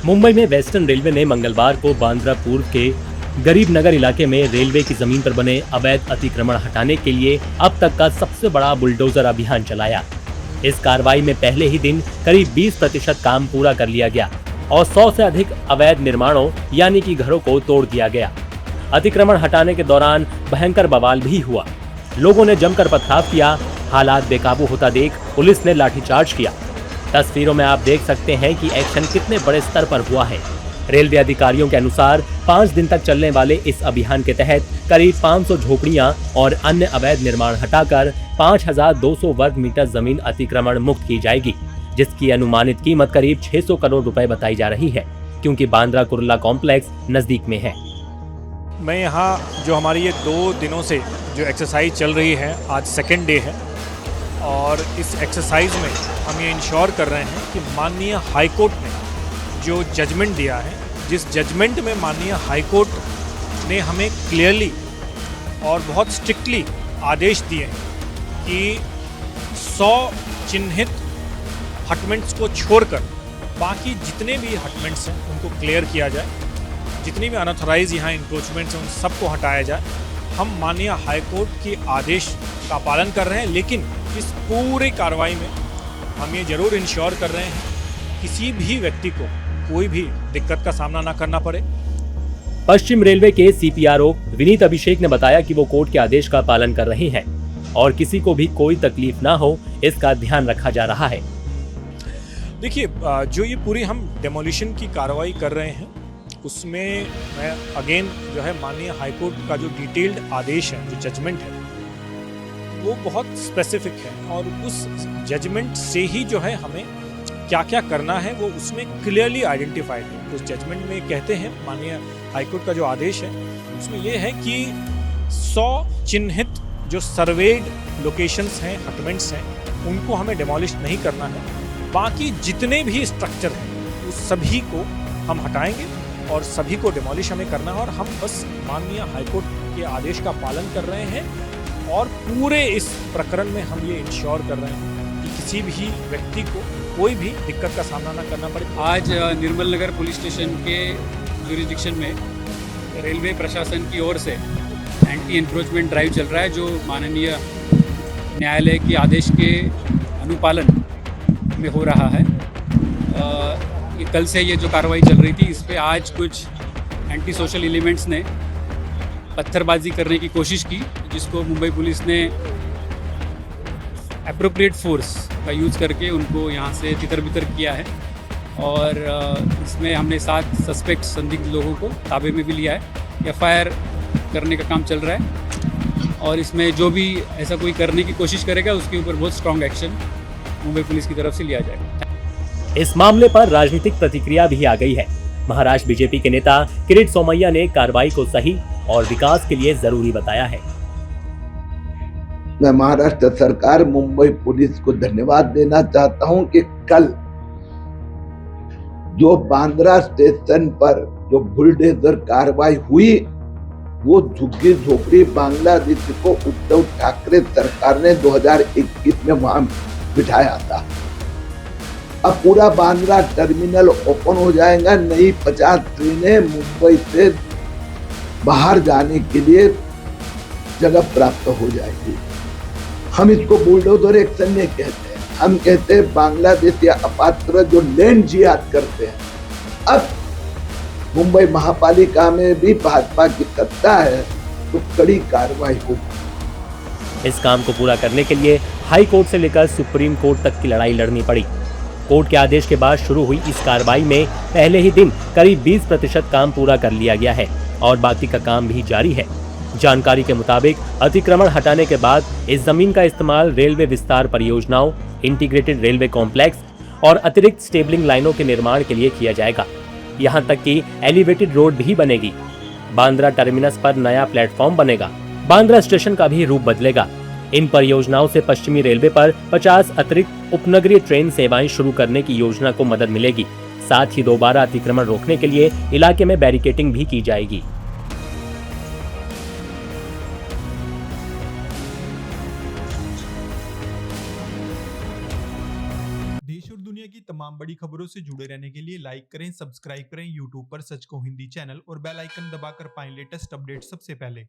मुंबई में western railway ने मंगलवार को बांद्रा पूर्व के गरीब नगर इलाके में रेलवे की जमीन पर बने अवैध अतिक्रमण हटाने के लिए अब तक का सबसे बड़ा बुलडोजर अभियान चलाया। इस कार्रवाई में पहले ही दिन करीब 20% काम पूरा कर लिया गया और 100 से अधिक अवैध निर्माणों यानी कि घरों को तोड़ दिया गया। अतिक्रमण हटाने के दौरान भयंकर बवाल भी हुआ। लोगों ने जमकर पथराव किया। हालात बेकाबू होता देख पुलिस ने लाठीचार्ज किया। तस्वीरों में आप देख सकते हैं कि एक्शन कितने बड़े स्तर पर हुआ है। रेलवे अधिकारियों के अनुसार 5 दिन तक चलने वाले इस अभियान के तहत करीब 500 झोपड़ियां और अन्य अवैध निर्माण हटाकर 5200 वर्ग मीटर जमीन अतिक्रमण मुक्त की जाएगी, जिसकी अनुमानित कीमत करीब 600 करोड़ रुपए बताई जा रही है, क्योंकि बांद्रा कुर्ला कॉम्प्लेक्स नजदीक में है। मैं यहाँ जो हमारी ये 2 दिनों से जो एक्सरसाइज चल रही है, आज सेकेंड डे है और इस एक्सरसाइज में हम ये इंश्योर कर रहे हैं कि माननीय हाई कोर्ट ने जो जजमेंट दिया है, जिस जजमेंट में माननीय हाई कोर्ट ने हमें क्लियरली और बहुत स्ट्रिक्टली आदेश दिए हैं कि 100 चिन्हित हटमेंट्स को छोड़कर बाकी जितने भी हटमेंट्स हैं उनको क्लियर किया जाए, जितनी भी अनऑथराइज यहाँ इंक्रोचमेंट्स हैं उन सबको हटाया जाए। हम माननीय हाई कोर्ट के आदेश का पालन कर रहे हैं, लेकिन इस पूरी कार्रवाई में हम ये जरूर इंश्योर कर रहे हैं किसी भी व्यक्ति को कोई भी दिक्कत का सामना ना करना पड़े। पश्चिम रेलवे के सीपीआरओ विनीत अभिषेक ने बताया कि वो कोर्ट के आदेश का पालन कर रहे हैं और किसी को भी कोई तकलीफ ना हो, इसका ध्यान रखा जा रहा है। देखिए, जो ये पूरी हम डेमोलिशन की कार्रवाई कर रहे हैं उसमें मैं अगेन जो है माननीय हाई कोर्ट का जो डिटेल्ड आदेश है, जो जजमेंट है, वो बहुत स्पेसिफिक है और उस जजमेंट से ही जो है हमें क्या क्या करना है वो उसमें क्लियरली आइडेंटिफाइड है। उस जजमेंट में कहते हैं, माननीय हाई कोर्ट का जो आदेश है उसमें ये है कि 100 चिन्हित जो सर्वेड लोकेशंस हैं, हटमेंट्स हैं, उनको हमें डिमोलिश नहीं करना है। बाकी जितने भी स्ट्रक्चर हैं उस सभी को हम हटाएंगे और सभी को डिमोलिश हमें करना है और हम बस माननीय हाई कोर्ट के आदेश का पालन कर रहे हैं और पूरे इस प्रकरण में हम ये इंश्योर कर रहे हैं कि किसी भी व्यक्ति को कोई भी दिक्कत का सामना ना करना पड़े। आज निर्मल नगर पुलिस स्टेशन के जुरिडिक्शन में रेलवे प्रशासन की ओर से एंटी एनक्रोचमेंट ड्राइव चल रहा है, जो माननीय न्यायालय के आदेश के अनुपालन में हो रहा है। ये कल से ये जो कार्रवाई चल रही थी, इस पे आज कुछ एंटी सोशल एलिमेंट्स ने पत्थरबाजी करने की कोशिश की, जिसको मुंबई पुलिस ने एप्रोप्रिएट फोर्स का यूज़ करके उनको यहाँ से तितर-बितर किया है और इसमें हमने 7 सस्पेक्ट संदिग्ध लोगों को ताबे में भी लिया है। एफआईआर करने का काम चल रहा है और इसमें जो भी ऐसा कोई करने की कोशिश करेगा उसके ऊपर बहुत स्ट्रॉन्ग एक्शन मुंबई पुलिस की तरफ से लिया जाएगा। इस मामले पर राजनीतिक प्रतिक्रिया भी आ गई है। महाराष्ट्र बीजेपी के नेता किरीट सोमैया ने कार्रवाई को सही और विकास के लिए जरूरी बताया है। मैं महाराष्ट्र सरकार, मुंबई पुलिस को धन्यवाद देना चाहता हूं कि कल जो बांद्रा स्टेशन पर जो बुलडोजर कार्रवाई हुई, वो झुग्गी झोपड़ी बांग्लादेश को उद्धव ठाकरे सरकार ने 2021 में वहां बिठाया था। अब पूरा बांद्रा टर्मिनल ओपन हो जाएगा। नई 50 ट्रेनें मुंबई से बाहर जाने के लिए जगह प्राप्त हो जाएगी। हम इसको बुलडोजर एक्शन नहीं कहते हैं, हम कहते हैं बांग्लादेश या अपात्र जो लैंड जिहाद करते हैं। अब मुंबई महापालिका में भी भाजपा की सत्ता है तो कड़ी कार्रवाई होगी। इस काम को पूरा करने के लिए हाई कोर्ट से लेकर सुप्रीम कोर्ट तक की लड़ाई लड़नी पड़ी। कोर्ट के आदेश के बाद शुरू हुई इस कार्रवाई में पहले ही दिन करीब 20% काम पूरा कर लिया गया है और बाकी का काम भी जारी है। जानकारी के मुताबिक अतिक्रमण हटाने के बाद इस जमीन का इस्तेमाल रेलवे विस्तार परियोजनाओं, इंटीग्रेटेड रेलवे कॉम्प्लेक्स और अतिरिक्त स्टेबलिंग लाइनों के निर्माण के लिए किया जाएगा। यहां तक कि एलिवेटेड रोड भी बनेगी। बांद्रा टर्मिनस पर नया प्लेटफॉर्म बनेगा। बांद्रा स्टेशन का भी रूप बदलेगा। इन परियोजनाओं से पश्चिमी रेलवे पर 50 अतिरिक्त उपनगरीय ट्रेन सेवाएं शुरू करने की योजना को मदद मिलेगी। साथ ही दोबारा अतिक्रमण रोकने के लिए इलाके में बैरिकेडिंग भी की जाएगी। देश और दुनिया की तमाम तमाम बड़ी खबरों से जुड़े रहने के लिए लाइक करें, सब्सक्राइब करें यूट्यूब पर सच को हिंदी चैनल और बेल आइकन दबाकर पाएं लेटेस्ट अपडेट सबसे पहले।